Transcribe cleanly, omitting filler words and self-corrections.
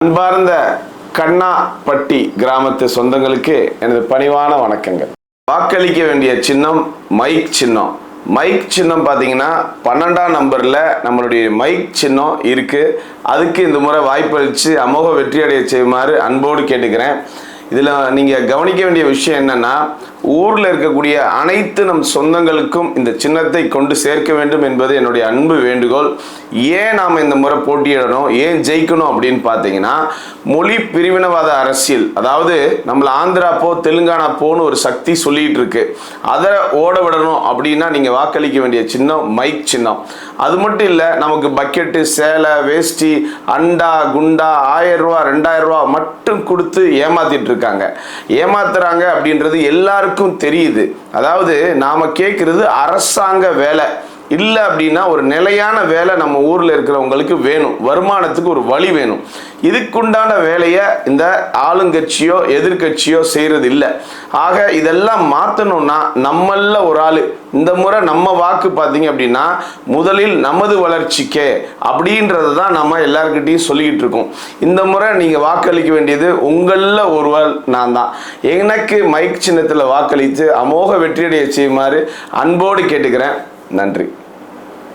அன்பார்ந்த கண்ணாப்பட்டி கிராமத்து சொந்தங்களுக்கு எனது பணிவான வணக்கங்கள். வாக்களிக்க வேண்டிய சின்னம் மைக் சின்னம். மைக் சின்னம் பார்த்தீங்கன்னா 12ஆம் நம்பரில் நம்மளுடைய மைக் சின்னம் இருக்குது. அதுக்கு இந்த முறை வாய்ப்பளித்து அமோக வெற்றியடைய செய்யுமாறு அன்போடு கேட்டுக்கிறேன். இதில் நீங்கள் கவனிக்க வேண்டிய விஷயம் என்னென்னா, ஊரில் இருக்கக்கூடிய அனைத்து நம் சொந்தங்களுக்கும் இந்த சின்னத்தை கொண்டு சேர்க்க வேண்டும் என்பது என்னுடைய அன்பு வேண்டுகோள். ஏன் நாம் இந்த முறை போட்டியிடணும், ஏன் ஜெயிக்கணும் அப்படின்னு பார்த்தீங்கன்னா, மொழி பிரிவினவாத அரசியல், அதாவது நம்மளை ஆந்திரா போ தெலுங்கானா போன்னு ஒரு சக்தி சொல்லிகிட்டு இருக்கு. அதை ஓட விடணும் அப்படின்னா நீங்கள் வாக்களிக்க வேண்டிய சின்னம் மைக் சின்னம். அது மட்டும் இல்லை, நமக்கு பக்கெட்டு, சேலை, வேஷ்டி, அண்டா, குண்டா 1000 ரூபா 2000 ரூபா மட்டும் கொடுத்து ஏமாத்திட்டு இருக்காங்க. ஏமாத்துறாங்க அப்படின்றது எல்லாருக்கும் தெரியுது. அதாவது நாம கேட்கறது அரசாங்க வேலை இல்லை அப்படின்னா ஒரு நிலையான வேலை நம்ம ஊரில் இருக்கிறவங்களுக்கு வேணும். வருமானத்துக்கு ஒரு வழி வேணும். இதுக்குண்டான வேலையை இந்த ஆளுங்கட்சியோ எதிர்கட்சியோ செய்கிறது இல்லை. ஆக இதெல்லாம் மாற்றணும்னா நம்மள ஒரு ஆள் இந்த முறை நம்ம வாக்கு பார்த்தீங்க அப்படின்னா முதலில் நமது வளர்ச்சிக்கே அப்படின்றது தான் நம்ம எல்லாருக்கிட்டையும் சொல்லிக்கிட்டு இருக்கோம். இந்த முறை நீங்கள் வாக்களிக்க வேண்டியது உங்களில் ஒருவர் நான் தான். எனக்கு மைக் சின்னத்தில் வாக்களித்து அமோக வெற்றியடைய செய்யுமாறு அன்போடு கேட்டுக்கிறேன். நன்றி.